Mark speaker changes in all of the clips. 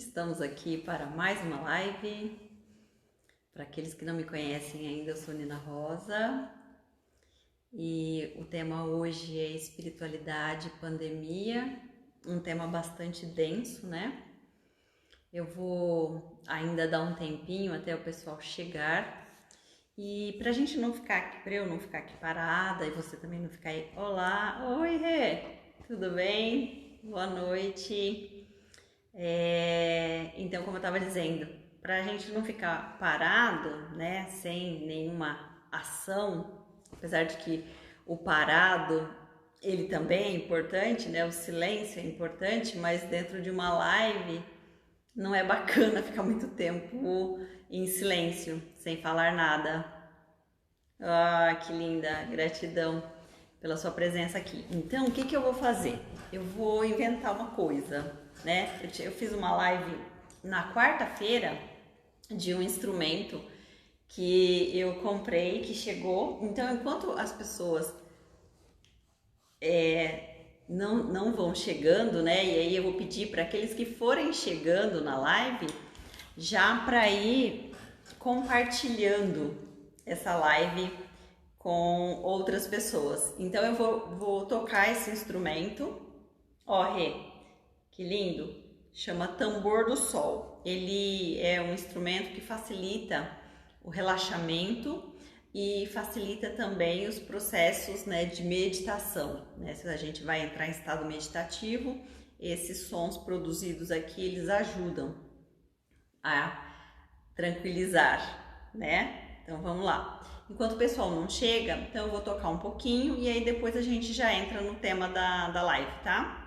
Speaker 1: Estamos aqui para mais uma live. Para aqueles que não me conhecem ainda, eu sou Nina Rosa e o tema hoje é espiritualidade e pandemia, um tema bastante denso, né? Eu vou ainda dar um tempinho até o pessoal chegar e para eu não ficar aqui parada e você também não ficar aí, olá, oi Rê, tudo bem? Boa noite. Então, como eu estava dizendo, para a gente não ficar parado, né, sem nenhuma ação, apesar de que o parado, ele também é importante, né, o silêncio é importante, mas dentro de uma live não é bacana ficar muito tempo em silêncio, sem falar nada. Ah, que linda, gratidão pela sua presença aqui. Então, o que eu vou fazer? Eu vou inventar uma coisa, né? Eu fiz uma live na quarta-feira de um instrumento que eu comprei, que chegou. Então, enquanto as pessoas não vão chegando, né? E aí eu vou pedir para aqueles que forem chegando na live, já para ir compartilhando essa live com outras pessoas. Então eu vou tocar esse instrumento. Ó, Rê, que lindo! Chama Tambor do Sol. Ele é um instrumento que facilita o relaxamento e facilita também os processos, né, de meditação, né? Se a gente vai entrar em estado meditativo, esses sons produzidos aqui, eles ajudam a tranquilizar, né? Então vamos lá. Enquanto o pessoal não chega, então eu vou tocar um pouquinho e aí depois a gente já entra no tema da live, tá?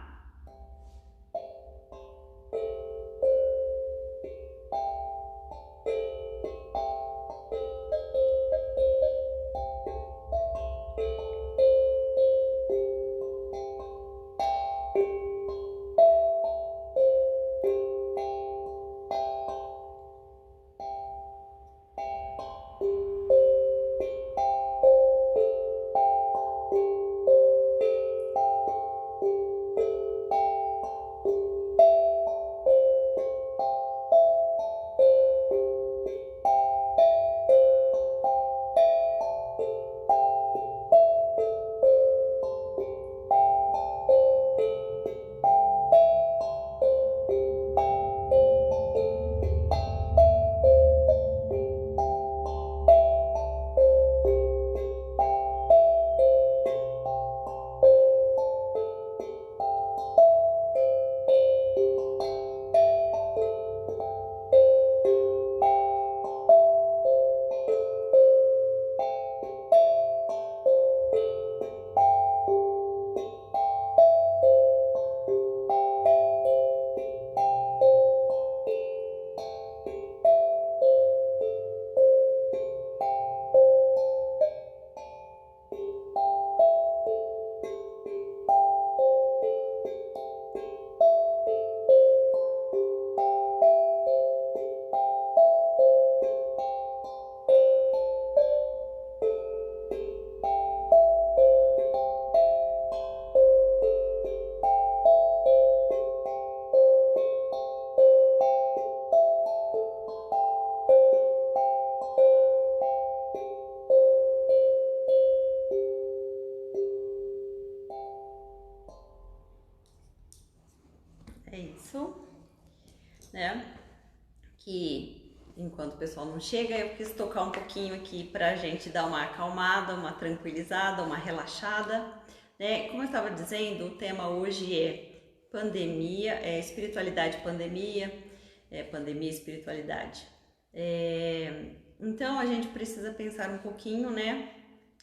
Speaker 1: É isso, né? Que enquanto o pessoal não chega, eu quis tocar um pouquinho aqui pra gente dar uma acalmada, uma tranquilizada, uma relaxada, né? Como eu estava dizendo, o tema hoje é pandemia, é espiritualidade, pandemia, pandemia e espiritualidade. Então a gente precisa pensar um pouquinho, né,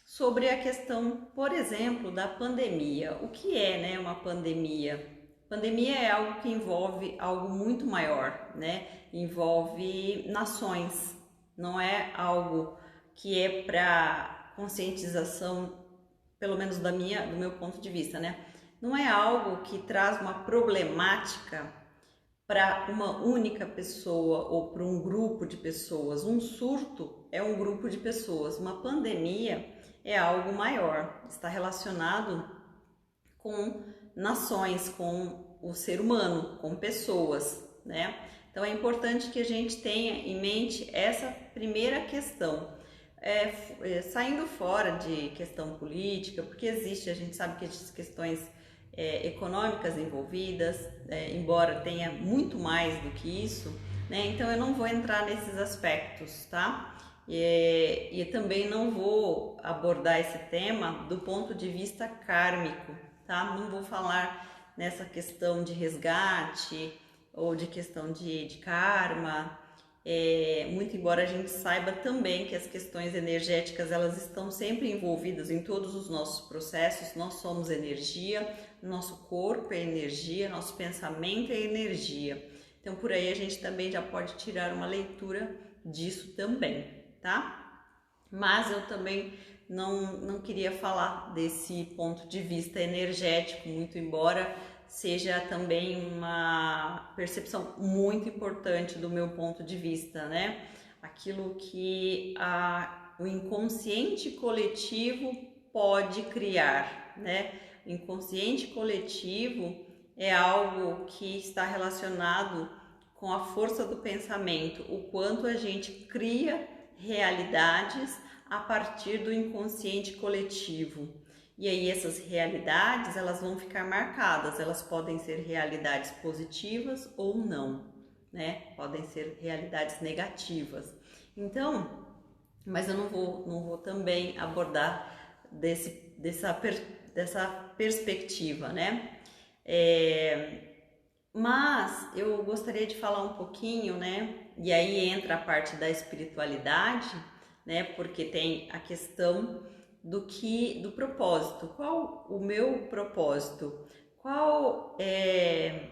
Speaker 1: sobre a questão, por exemplo, da pandemia. O que é, né, uma pandemia? Pandemia é algo que envolve algo muito maior, né? Envolve nações, não é algo que é para conscientização, pelo menos do meu ponto de vista, né? Não é algo que traz uma problemática para uma única pessoa ou para um grupo de pessoas. Um surto é um grupo de pessoas, uma pandemia é algo maior, está relacionado com nações, com o ser humano, com pessoas, né? Então é importante que a gente tenha em mente essa primeira questão. Saindo fora de questão política, porque existe, a gente sabe que existem questões econômicas envolvidas, embora tenha muito mais do que isso, né? Então eu não vou entrar nesses aspectos, tá? E também não vou abordar esse tema do ponto de vista kármico, tá? Não vou falar nessa questão de resgate ou de questão de karma. Muito embora a gente saiba também que as questões energéticas elas estão sempre envolvidas em todos os nossos processos. Nós somos energia, nosso corpo é energia, nosso pensamento é energia. Então por aí a gente também já pode tirar uma leitura disso também, tá? Mas eu também não queria falar desse ponto de vista energético, muito embora seja também uma percepção muito importante do meu ponto de vista, né? Aquilo que o inconsciente coletivo pode criar, né? O inconsciente coletivo é algo que está relacionado com a força do pensamento, o quanto a gente cria realidades a partir do inconsciente coletivo. E aí essas realidades, elas vão ficar marcadas, elas podem ser realidades positivas ou não, né? Podem ser realidades negativas. Então, mas eu não vou também abordar dessa perspectiva, né? Mas eu gostaria de falar um pouquinho, né? E aí entra a parte da espiritualidade, né? Porque tem a questão do propósito. Qual o meu propósito? Qual é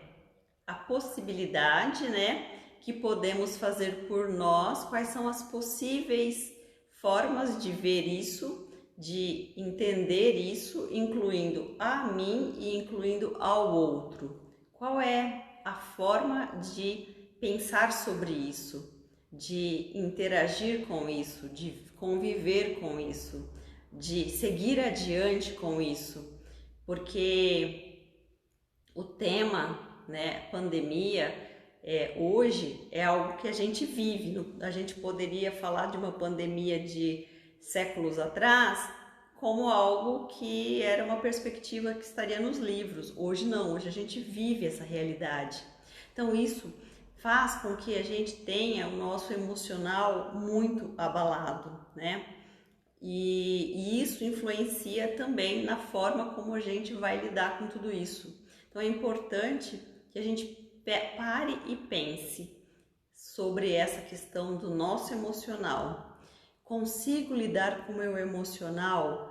Speaker 1: a possibilidade, né, que podemos fazer por nós? Quais são as possíveis formas de ver isso, de entender isso, incluindo a mim e incluindo ao outro? Qual é a forma de pensar sobre isso, de interagir com isso, de conviver com isso, de seguir adiante com isso? Porque o tema, né, pandemia, hoje é algo que a gente vive. A gente poderia falar de uma pandemia de séculos atrás como algo que era uma perspectiva que estaria nos livros. Hoje não, hoje a gente vive essa realidade. Então isso faz com que a gente tenha o nosso emocional muito abalado, né? E isso influencia também na forma como a gente vai lidar com tudo isso. Então é importante que a gente pare e pense sobre essa questão do nosso emocional. Consigo lidar com o meu emocional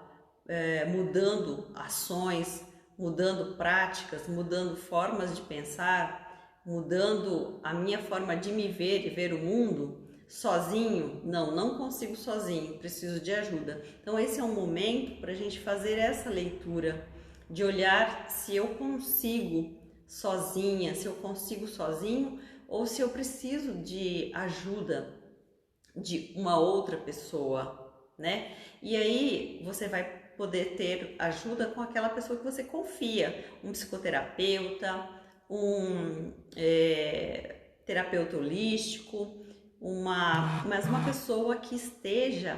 Speaker 1: mudando ações, mudando práticas, mudando formas de pensar, mudando a minha forma de me ver e ver o mundo? Sozinho? Não consigo sozinho, preciso de ajuda. Então esse é um momento para a gente fazer essa leitura, de olhar se eu consigo sozinha, se eu consigo sozinho ou se eu preciso de ajuda de uma outra pessoa, né? E aí você vai poder ter ajuda com aquela pessoa que você confia, um psicoterapeuta, um terapeuta holístico, mas uma pessoa que esteja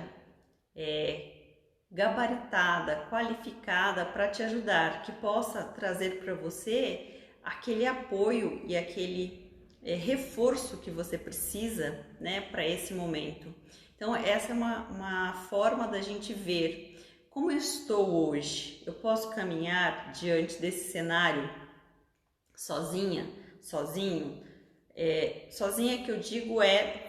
Speaker 1: gabaritada, qualificada para te ajudar, que possa trazer para você aquele apoio e aquele reforço que você precisa, né, para esse momento. Então essa é uma forma da gente ver como eu estou hoje. Eu posso caminhar diante desse cenário sozinha, sozinho? Sozinha que eu digo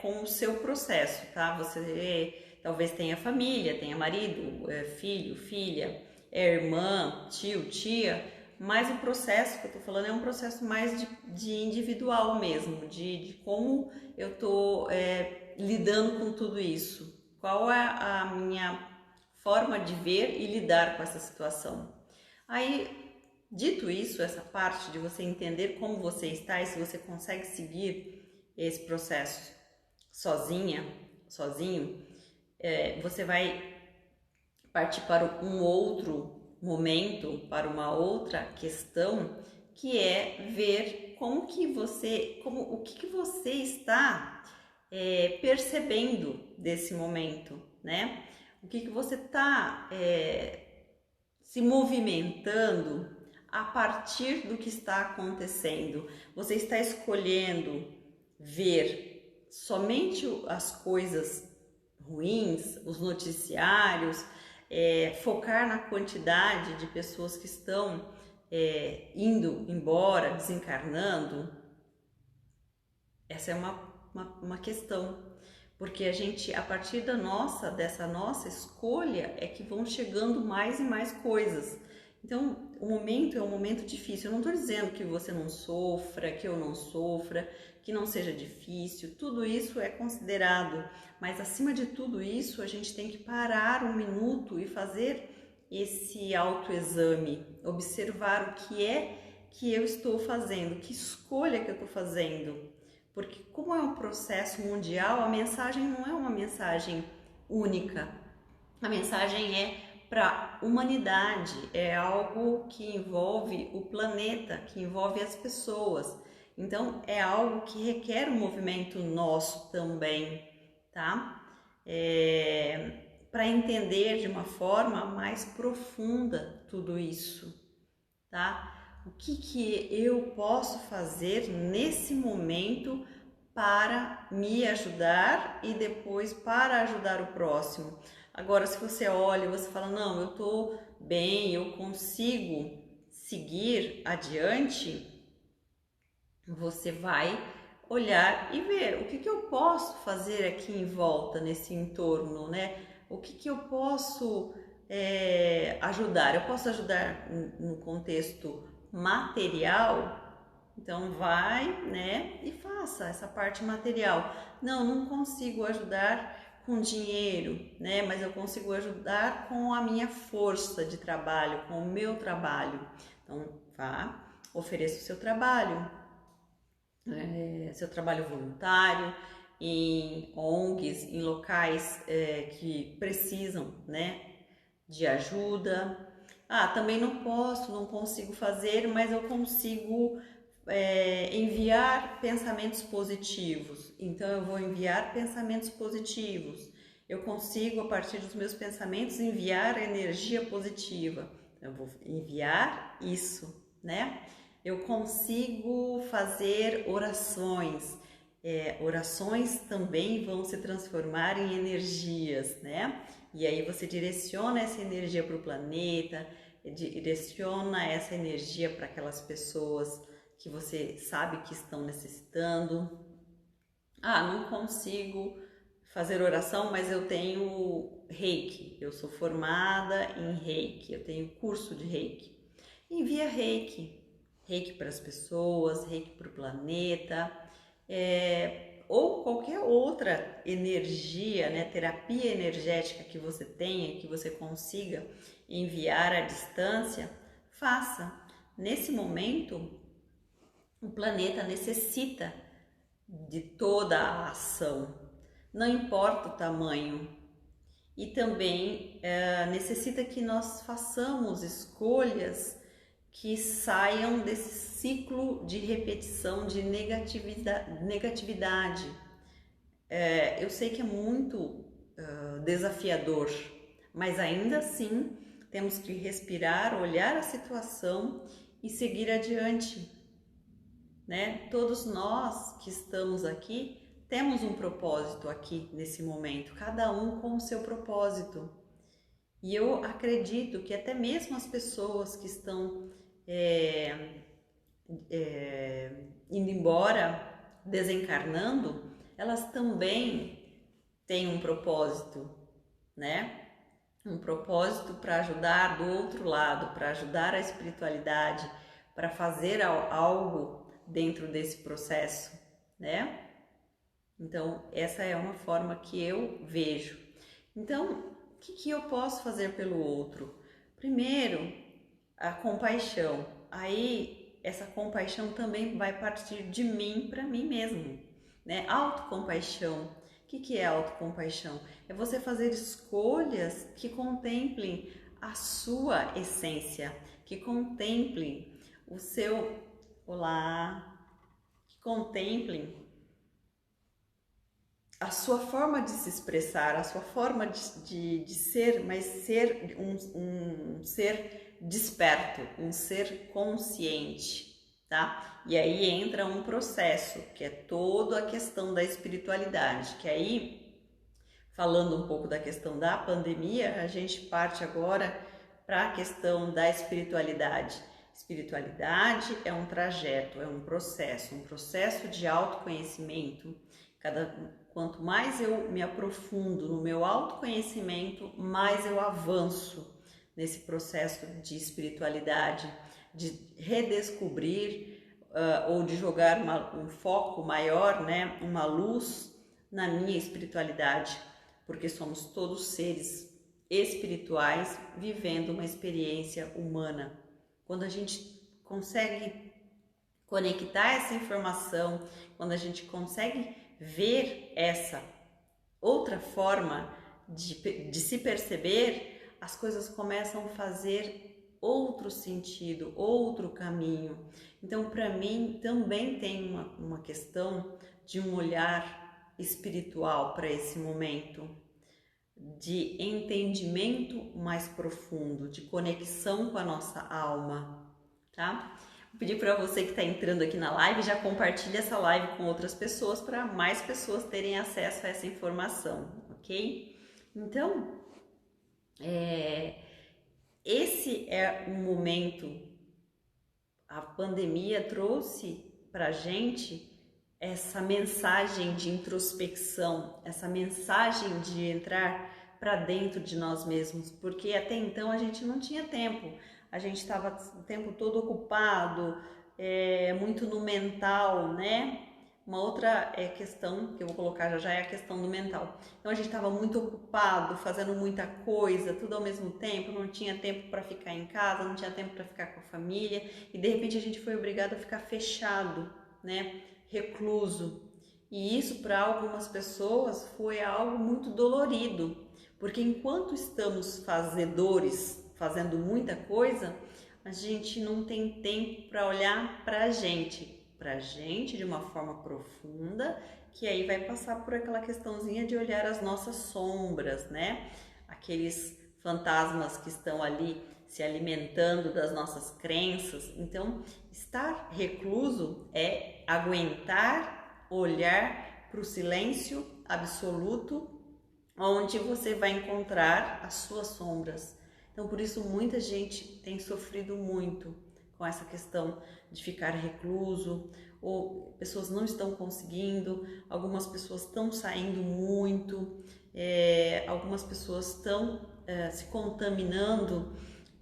Speaker 1: com o seu processo, tá? Você talvez tenha família, tenha marido, filho, filha, irmã, tio, tia, mas o processo que eu tô falando é um processo mais de individual mesmo, de como eu tô lidando com tudo isso. Qual é a minha forma de ver e lidar com essa situação? Aí, dito isso, essa parte de você entender como você está e se você consegue seguir esse processo sozinha, sozinho, você vai partir para um outro momento, para uma outra questão, que é ver o que você está percebendo desse momento, né? O que você está se movimentando a partir do que está acontecendo. Você está escolhendo ver somente as coisas ruins, os noticiários, focar na quantidade de pessoas que estão indo embora, desencarnando. Essa é uma questão, porque a gente, a partir dessa nossa escolha, é que vão chegando mais e mais coisas. Então, o momento é um momento difícil. Eu não estou dizendo que você não sofra, que eu não sofra, que não seja difícil. Tudo isso é considerado, mas acima de tudo isso, a gente tem que parar um minuto e fazer esse autoexame, observar o que é que eu estou fazendo, que escolha que eu estou fazendo. Porque como é um processo mundial, a mensagem não é uma mensagem única. A mensagem é para a humanidade, é algo que envolve o planeta, que envolve as pessoas. Então, é algo que requer um movimento nosso também, tá? Para entender de uma forma mais profunda tudo isso, tá? O que eu posso fazer nesse momento para me ajudar e depois para ajudar o próximo? Agora, se você olha e você fala, não, eu tô bem, eu consigo seguir adiante, você vai olhar e ver o que eu posso fazer aqui em volta, nesse entorno, né? O que eu posso ajudar? Eu posso ajudar no contexto material? Então vai, né, e faça essa parte material. Não consigo ajudar com dinheiro, né, mas eu consigo ajudar com a minha força de trabalho, com o meu trabalho. Então vá, ofereça o seu trabalho, seu trabalho voluntário, em ONGs, em locais que precisam, né, de ajuda. Também não consigo fazer, mas eu consigo enviar pensamentos positivos. Então eu vou enviar pensamentos positivos. Eu consigo, a partir dos meus pensamentos, enviar energia positiva. Eu vou enviar isso, né? Eu consigo fazer orações. Orações também vão se transformar em energias, né? E aí você direciona essa energia para o planeta, direciona essa energia para aquelas pessoas que você sabe que estão necessitando. Não consigo fazer oração, mas eu tenho Reiki. Eu sou formada em Reiki, eu tenho curso de Reiki. Envia Reiki. Reiki para as pessoas, Reiki para o planeta, ou qualquer outra energia, né, terapia energética que você tenha, que você consiga enviar à distância, faça. Nesse momento, o planeta necessita de toda a ação, não importa o tamanho, e também necessita que nós façamos escolhas que saiam desse ciclo de repetição de negatividade. Eu sei que é muito desafiador, mas ainda assim temos que respirar, olhar a situação e seguir adiante, né? Todos nós que estamos aqui temos um propósito aqui nesse momento, cada um com o seu propósito. E eu acredito que até mesmo as pessoas que estão indo embora, desencarnando, elas também têm um propósito, né? Um propósito para ajudar do outro lado, para ajudar a espiritualidade, para fazer algo dentro desse processo, né? Então, essa é uma forma que eu vejo. Então, o que eu posso fazer pelo outro? Primeiro, a compaixão. Aí, essa compaixão também vai partir de mim para mim mesmo, né? Autocompaixão. O que é autocompaixão? É você fazer escolhas que contemplem a sua essência, que contemplem o seu... Olá! contemplem a sua forma de se expressar, a sua forma de ser, mas ser um ser desperto, um ser consciente, tá? E aí entra um processo, que é toda a questão da espiritualidade, que aí, falando um pouco da questão da pandemia, a gente parte agora para a questão da espiritualidade. Espiritualidade é um trajeto, é um processo de autoconhecimento. Quanto mais eu me aprofundo no meu autoconhecimento, mais eu avanço nesse processo de espiritualidade, de redescobrir ou de jogar um foco maior, né, uma luz na minha espiritualidade, porque somos todos seres espirituais vivendo uma experiência humana. Quando a gente consegue conectar essa informação, quando a gente consegue ver essa outra forma de se perceber, as coisas começam a fazer outro sentido, outro caminho. Então, para mim, também tem uma questão de um olhar espiritual para esse momento, de entendimento mais profundo, de conexão com a nossa alma, tá? Vou pedir para você que está entrando aqui na live, já compartilhe essa live com outras pessoas para mais pessoas terem acesso a essa informação, ok? Então, esse é um momento, a pandemia trouxe para a gente essa mensagem de introspecção, essa mensagem de entrar para dentro de nós mesmos, porque até então a gente não tinha tempo, a gente estava o tempo todo ocupado, muito no mental, né? Uma outra questão que eu vou colocar já é a questão do mental. Então a gente estava muito ocupado, fazendo muita coisa, tudo ao mesmo tempo, não tinha tempo para ficar em casa, não tinha tempo para ficar com a família, e de repente a gente foi obrigado a ficar fechado, né? Recluso. E isso para algumas pessoas foi algo muito dolorido, porque enquanto estamos fazedores, fazendo muita coisa, a gente não tem tempo para olhar para a gente de uma forma profunda, que aí vai passar por aquela questãozinha de olhar as nossas sombras, né? Aqueles fantasmas que estão ali se alimentando das nossas crenças. Então, estar recluso é aguentar olhar para o silêncio absoluto, onde você vai encontrar as suas sombras. Então, por isso, muita gente tem sofrido muito com essa questão de ficar recluso, ou pessoas não estão conseguindo, algumas pessoas estão saindo muito, algumas pessoas estão se contaminando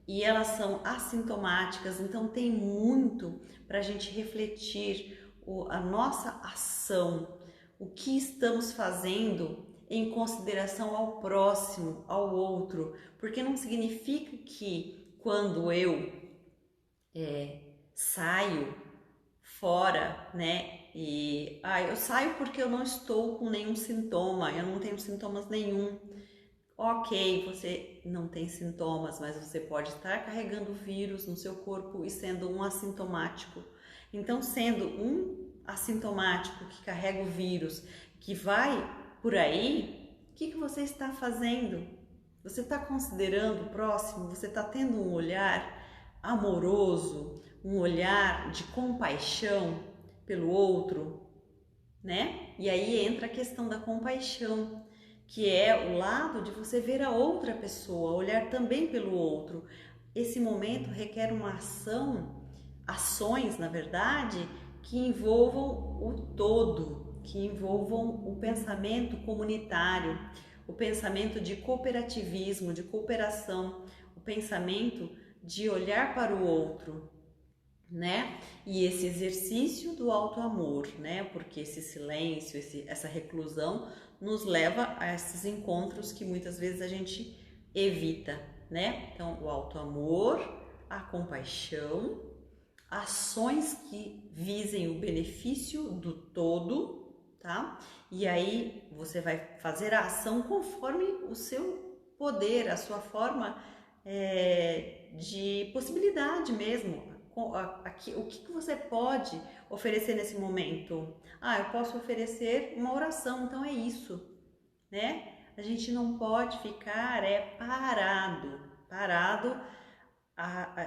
Speaker 1: e elas são assintomáticas. Então, tem muito para a gente refletir a nossa ação, o que estamos fazendo em consideração ao próximo, ao outro, porque não significa que quando eu saio fora, né, e eu saio porque eu não estou com nenhum sintoma, eu não tenho sintomas nenhum. Ok, você não tem sintomas, mas você pode estar carregando vírus no seu corpo e sendo um assintomático. Então, sendo um assintomático que carrega o vírus, que vai por aí, o que você está fazendo? Você está considerando o próximo? Você está tendo um olhar amoroso, um olhar de compaixão pelo outro, né? E aí entra a questão da compaixão, que é o lado de você ver a outra pessoa, olhar também pelo outro. Esse momento requer uma ações, na verdade, que envolvam o todo, que envolvam o pensamento comunitário, o pensamento de cooperativismo, de cooperação, o pensamento de olhar para o outro, né? E esse exercício do auto-amor, né? Porque esse silêncio, essa reclusão nos leva a esses encontros que muitas vezes a gente evita, né? Então, o auto-amor, a compaixão, ações que visem o benefício do todo, tá? E aí você vai fazer a ação conforme o seu poder, a sua forma de possibilidade mesmo, o que você pode oferecer nesse momento? Eu posso oferecer uma oração, então é isso, né? A gente não pode ficar parado,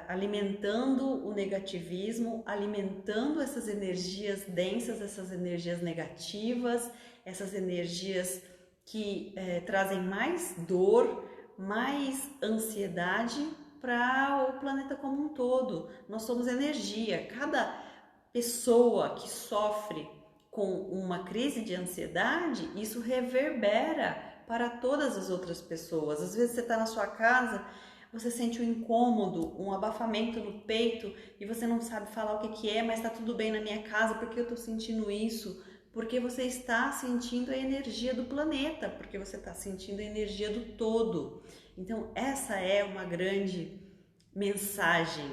Speaker 1: alimentando o negativismo, alimentando essas energias densas, essas energias negativas, essas energias que trazem mais dor, mais ansiedade para o planeta como um todo. Nós somos energia. Cada pessoa que sofre com uma crise de ansiedade, isso reverbera para todas as outras pessoas. Às vezes você está na sua casa, você sente um incômodo, um abafamento no peito e você não sabe falar o que é, mas está tudo bem na minha casa, porque eu estou sentindo isso? Porque você está sentindo a energia do planeta, porque você está sentindo a energia do todo. Então essa é uma grande mensagem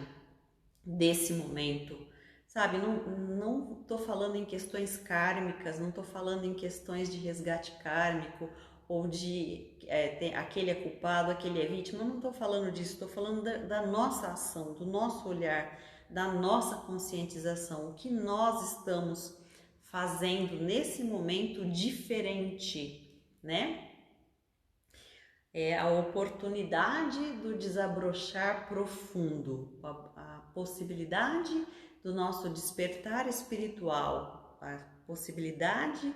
Speaker 1: desse momento, sabe? Não estou falando em questões kármicas, não estou falando em questões de resgate kármico ou de aquele é culpado, aquele é vítima, não estou falando disso, estou falando da nossa ação, do nosso olhar, da nossa conscientização, o que nós estamos fazendo nesse momento diferente, né? É a oportunidade do desabrochar profundo, a possibilidade do nosso despertar espiritual, a possibilidade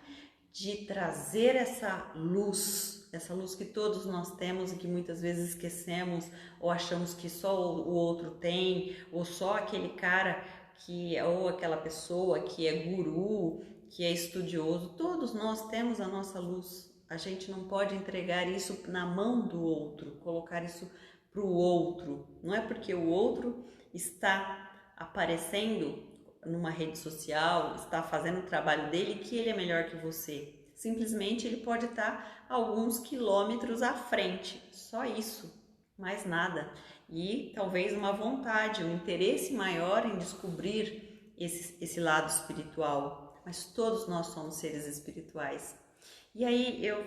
Speaker 1: de trazer essa luz que todos nós temos e que muitas vezes esquecemos ou achamos que só o outro tem, ou só aquele cara ou aquela pessoa que é guru, que é estudioso. Todos nós temos a nossa luz. A gente não pode entregar isso na mão do outro, colocar isso para o outro. Não é porque o outro está aparecendo numa rede social, está fazendo o trabalho dele, que ele é melhor que você. Simplesmente ele pode estar alguns quilômetros à frente, só isso, mais nada. E talvez uma vontade, um interesse maior em descobrir esse lado espiritual. Mas todos nós somos seres espirituais. E aí eu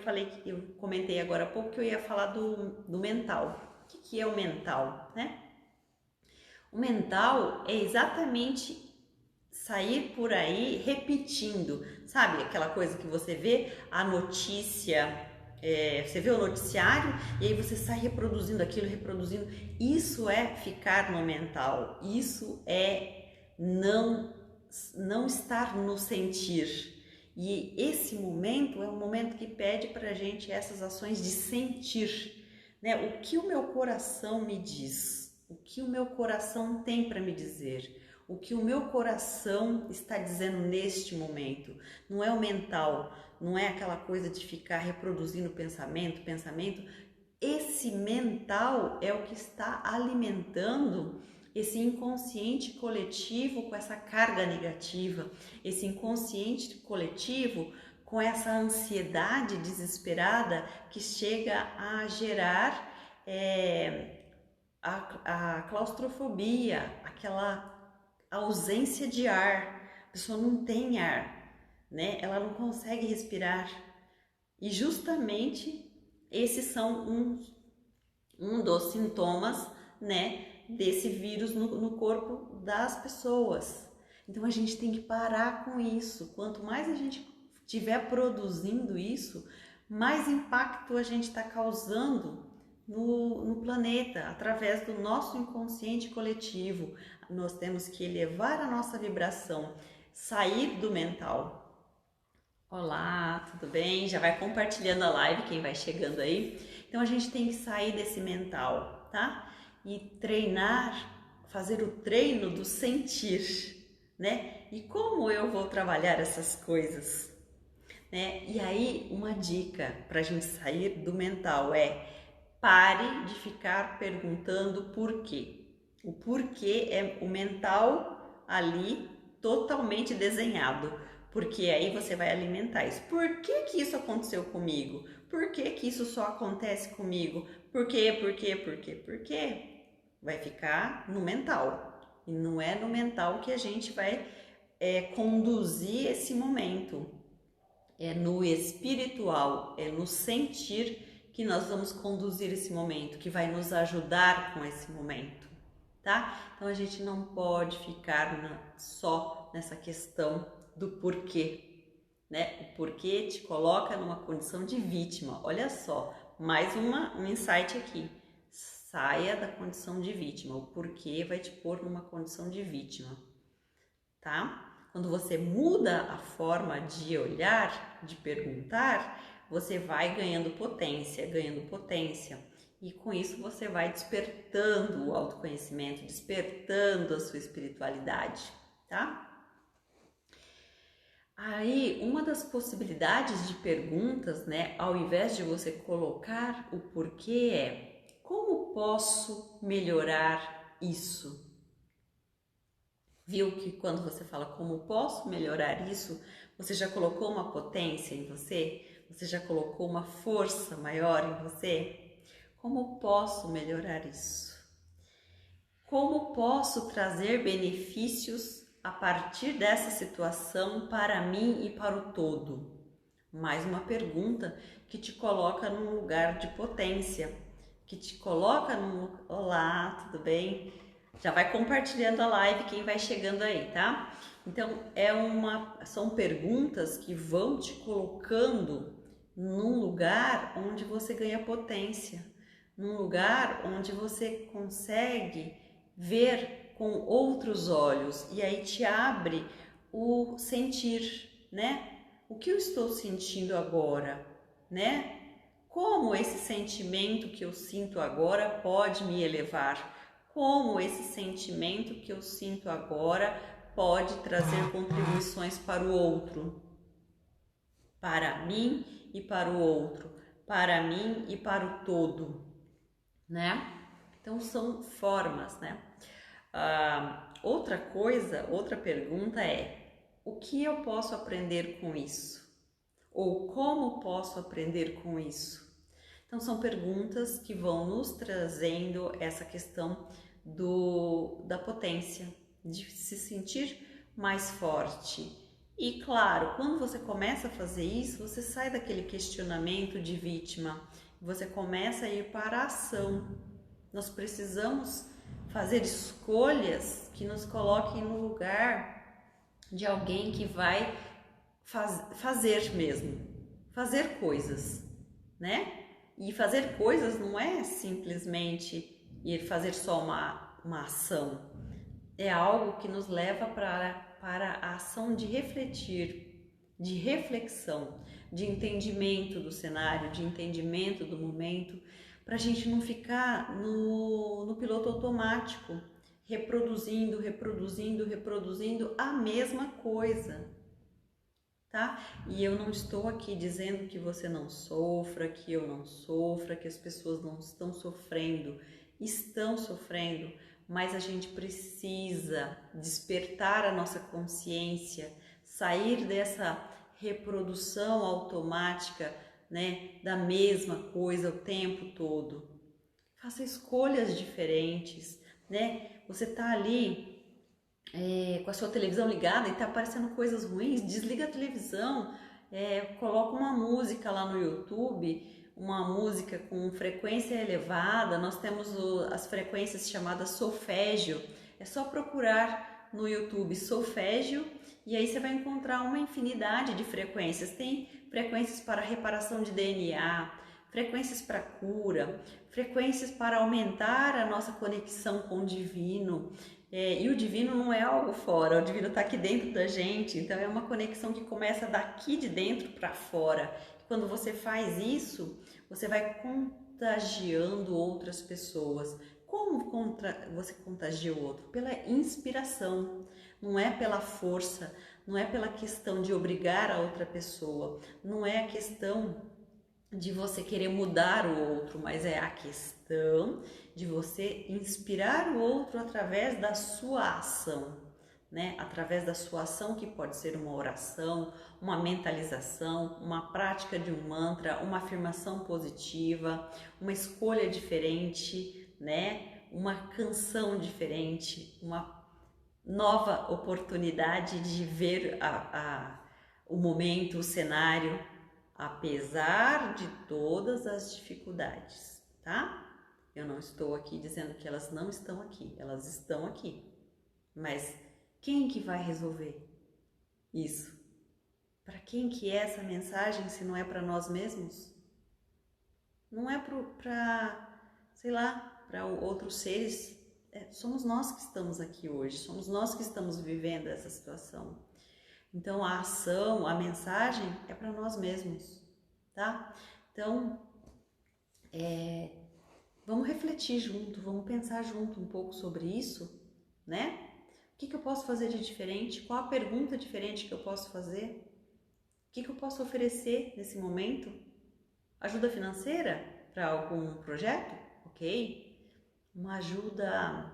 Speaker 1: comentei agora há pouco que eu ia falar do mental. O que é o mental, né? O mental é exatamente sair por aí repetindo, sabe? Aquela coisa que você vê a notícia, você vê o noticiário e aí você sai reproduzindo aquilo, reproduzindo. Isso é ficar no mental, isso é não estar no sentir. E esse momento é um momento que pede para a gente essas ações de sentir, né? O que o meu coração me diz, o que o meu coração tem para me dizer, o que o meu coração está dizendo neste momento. Não é o mental, não é aquela coisa de ficar reproduzindo pensamento. Esse mental é o que está alimentando esse inconsciente coletivo com essa carga negativa, esse inconsciente coletivo com essa ansiedade desesperada que chega a gerar a claustrofobia, aquela ausência de ar. A pessoa não tem ar, né? Ela não consegue respirar. E justamente esses são um dos sintomas, né, desse vírus no corpo das pessoas. Então a gente tem que parar com isso. Quanto mais a gente estiver produzindo isso, mais impacto a gente está causando no planeta, através do nosso inconsciente coletivo. Nós temos que elevar a nossa vibração, sair do mental. Olá, tudo bem? Já vai compartilhando a live, quem vai chegando aí. Então a gente tem que sair desse mental, tá? E treinar, fazer o treino do sentir, né? E como eu vou trabalhar essas coisas, né? E aí uma dica para a gente sair do mental pare de ficar perguntando por quê. O porquê é o mental ali totalmente desenhado, porque aí você vai alimentar isso. Por que isso aconteceu comigo? Por que isso só acontece comigo? Por quê? Vai ficar no mental. E não é no mental que a gente vai conduzir esse momento. É no espiritual, é no sentir que nós vamos conduzir esse momento, que vai nos ajudar com esse momento, tá? Então a gente não pode ficar só nessa questão do porquê, né? O porquê te coloca numa condição de vítima. Olha só, mais um insight aqui. Saia da condição de vítima. O porquê vai te pôr numa condição de vítima, tá? Quando você muda a forma de olhar, de perguntar, você vai ganhando potência, e com isso você vai despertando o autoconhecimento, despertando a sua espiritualidade, tá? Aí, uma das possibilidades de perguntas, né, ao invés de você colocar o porquê, é: como posso melhorar isso? Viu que quando você fala como posso melhorar isso, você já colocou uma potência em você? Você já colocou uma força maior em você? Como posso melhorar isso? Como posso trazer benefícios a partir dessa situação para mim e para o todo? Mais uma pergunta que te coloca num lugar de potência, que te coloca num... Olá, tudo bem? Já vai compartilhando a live quem vai chegando aí, tá? Então, são perguntas que vão te colocando num lugar onde você ganha potência, num lugar onde você consegue ver com outros olhos, e aí te abre o sentir, né? O que eu estou sentindo agora, né? Como esse sentimento que eu sinto agora pode me elevar? Como esse sentimento que eu sinto agora pode trazer contribuições para o outro? Para mim e para o outro, para mim e para o todo, né? Então são formas, né? Outra pergunta é: o que eu posso aprender com isso? Ou como posso aprender com isso? Então são perguntas que vão nos trazendo essa questão da potência, de se sentir mais forte. E claro, quando você começa a fazer isso, você sai daquele questionamento de vítima, você começa a ir para a ação. Nós precisamos fazer escolhas que nos coloquem no lugar de alguém que vai fazer mesmo, fazer coisas, né? E fazer coisas não é simplesmente ir fazer só uma ação, é algo que nos leva para a ação de refletir, de reflexão, de entendimento do cenário, de entendimento do momento, para a gente não ficar no piloto automático, reproduzindo a mesma coisa, tá? E eu não estou aqui dizendo que você não sofra, que eu não sofra, que as pessoas não estão sofrendo, mas a gente precisa despertar a nossa consciência, sair dessa reprodução automática, né, da mesma coisa o tempo todo. Faça escolhas diferentes, né? Você tá ali com a sua televisão ligada e tá aparecendo coisas ruins, desliga a televisão, coloca uma música lá no YouTube, uma música com frequência elevada. Nós temos as frequências chamadas solfégio, é só procurar no YouTube solfégio e aí você vai encontrar uma infinidade de frequências. Tem frequências para reparação de DNA, frequências para cura, frequências para aumentar a nossa conexão com o divino. E o divino não é algo fora, o divino está aqui dentro da gente, então é uma conexão que começa daqui de dentro para fora. Quando você faz isso, você vai contagiando outras pessoas. Como você contagia o outro? Pela inspiração, não é pela força, não é pela questão de obrigar a outra pessoa, não é a questão de você querer mudar o outro, mas é a questão de você inspirar o outro através da sua ação, né? Através da sua ação, que pode ser uma oração, uma mentalização, uma prática de um mantra, uma afirmação positiva, uma escolha diferente, né? Uma canção diferente, uma nova oportunidade de ver o momento, o cenário, apesar de todas as dificuldades, tá? Eu não estou aqui dizendo que elas não estão aqui, elas estão aqui. Mas quem que vai resolver isso? Para quem que é essa mensagem se não é para nós mesmos? Não é para, sei lá, para outros seres. Somos nós que estamos aqui hoje, somos nós que estamos vivendo essa situação. Então a ação, a mensagem é para nós mesmos, tá? Então, vamos refletir junto, vamos pensar junto um pouco sobre isso, né? O que eu posso fazer de diferente? Qual a pergunta diferente que eu posso fazer? O que eu posso oferecer nesse momento? Ajuda financeira para algum projeto? Ok. Uma ajuda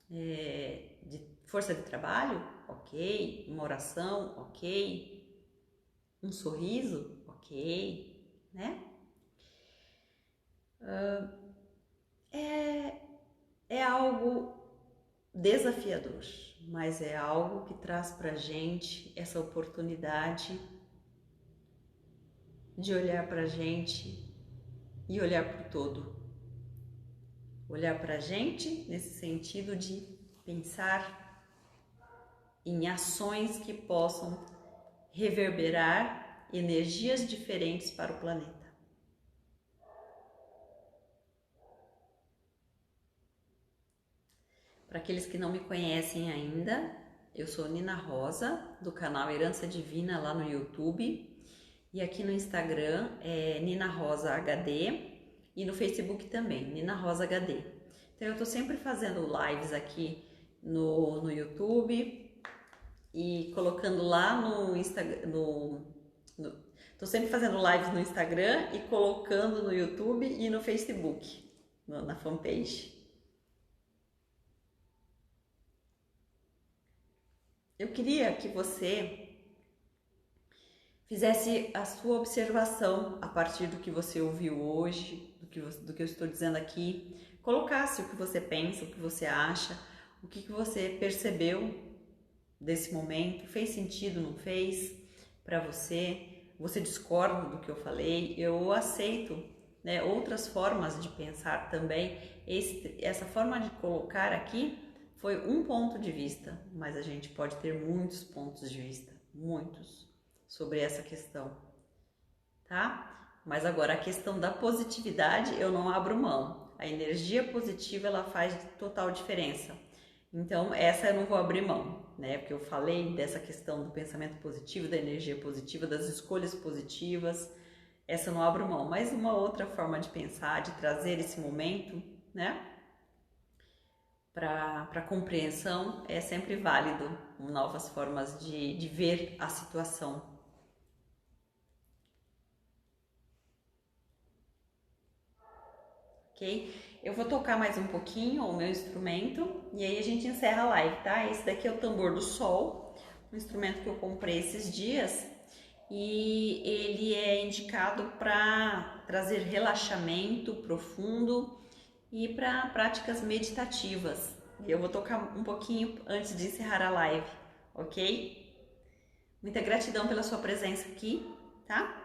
Speaker 1: de força de trabalho? Ok. Uma oração? Ok. Um sorriso? Ok. Né? É algo desafiador, mas é algo que traz pra gente essa oportunidade de olhar pra gente e olhar pro todo. Olhar pra gente nesse sentido de pensar em ações que possam reverberar energias diferentes para o planeta. Para aqueles que não me conhecem ainda, eu sou Nina Rosa, do canal Herança Divina lá no YouTube. E aqui no Instagram é Nina Rosa HD e no Facebook também, Nina Rosa HD. Então eu tô sempre fazendo lives aqui no YouTube e colocando lá no Instagram, tô sempre fazendo lives no Instagram e colocando no YouTube e no Facebook, na fanpage. Eu queria que você fizesse a sua observação a partir do que você ouviu hoje, do que eu estou dizendo aqui, colocasse o que você pensa, o que você acha, o que você percebeu desse momento, fez sentido, não fez para você discorda do que eu falei, eu aceito, né, outras formas de pensar também. Essa forma de colocar aqui foi um ponto de vista, mas a gente pode ter muitos pontos de vista, muitos, sobre essa questão, tá? Mas agora a questão da positividade eu não abro mão. A energia positiva ela faz total diferença. Então essa eu não vou abrir mão, né? Porque eu falei dessa questão do pensamento positivo, da energia positiva, das escolhas positivas. Essa eu não abro mão. Mas uma outra forma de pensar, de trazer esse momento, né? Para compreensão é sempre válido, novas formas de ver a situação. Ok? Eu vou tocar mais um pouquinho o meu instrumento e aí a gente encerra a live, tá? Esse daqui é o tambor do sol, um instrumento que eu comprei esses dias e ele é indicado para trazer relaxamento profundo e para práticas meditativas. Eu vou tocar um pouquinho antes de encerrar a live, ok? Muita gratidão pela sua presença aqui, tá?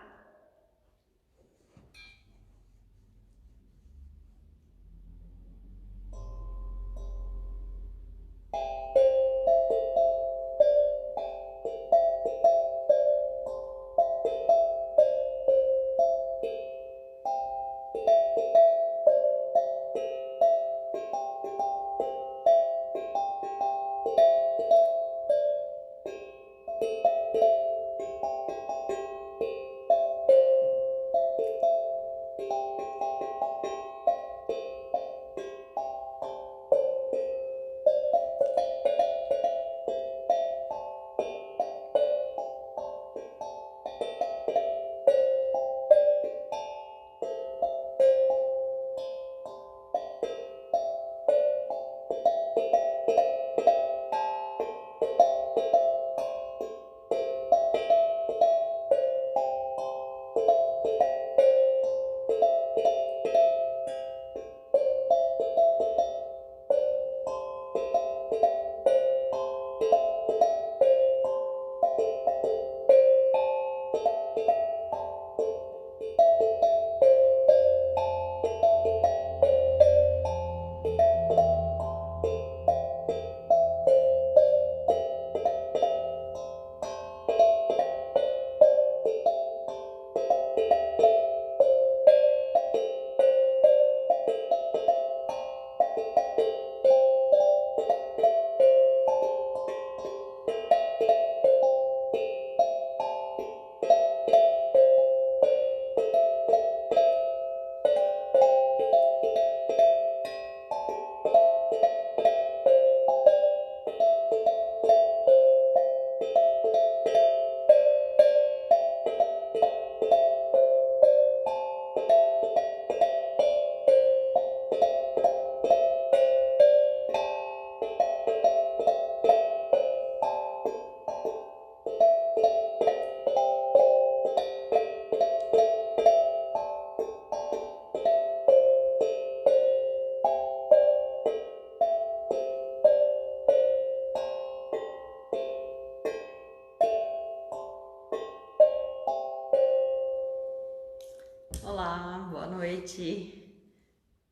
Speaker 1: Olá, boa noite.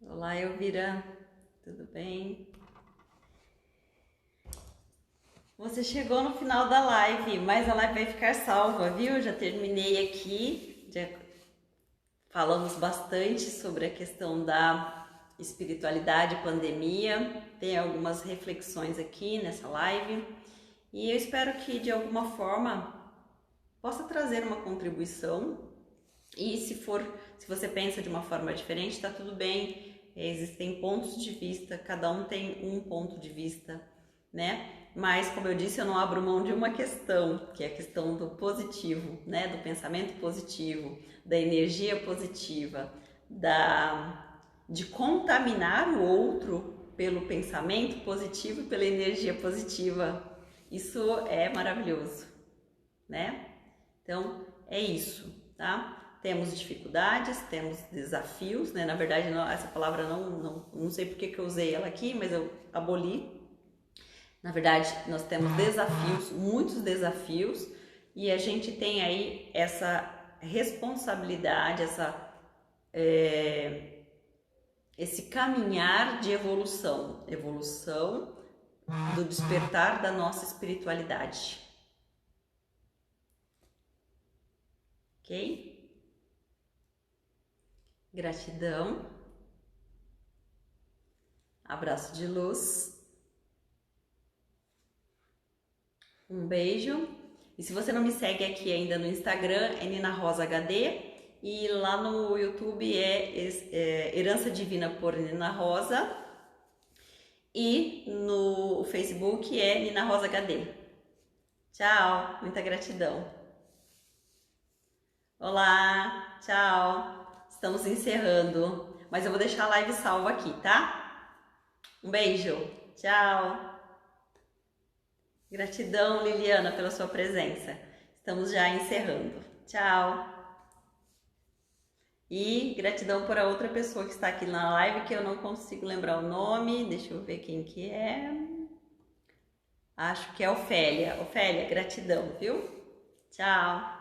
Speaker 1: Olá, Elvira, tudo bem? Você chegou no final da live, mas a live vai ficar salva, viu? Já terminei aqui, já falamos bastante sobre a questão da espiritualidade, pandemia, tem algumas reflexões aqui nessa live e eu espero que de alguma forma possa trazer uma contribuição. E se você pensa de uma forma diferente, tá tudo bem. Existem pontos de vista, cada um tem um ponto de vista, né? Mas, como eu disse, eu não abro mão de uma questão, que é a questão do positivo, né? Do pensamento positivo, da energia positiva, de contaminar o outro pelo pensamento positivo e pela energia positiva. Isso é maravilhoso, né? Então, é isso, tá? Temos dificuldades, temos desafios, né? Na verdade, essa palavra não sei porque que eu usei ela aqui, mas eu aboli. Na verdade, nós temos desafios, muitos desafios, e a gente tem aí essa responsabilidade, esse caminhar de evolução do despertar da nossa espiritualidade. Ok? Gratidão, abraço de luz, um beijo. E se você não me segue aqui ainda no Instagram, é Nina Rosa HD, e lá no YouTube é Herança Divina por Nina Rosa, e no Facebook é Nina Rosa HD. Tchau, muita gratidão. Olá, tchau. Estamos encerrando, mas eu vou deixar a live salva aqui, tá? Um beijo, tchau. Gratidão, Liliana, pela sua presença. Estamos já encerrando. Tchau. E gratidão por a outra pessoa que está aqui na live, que eu não consigo lembrar o nome. Deixa eu ver quem que é. Acho que é Ofélia. Ofélia, gratidão, viu? Tchau.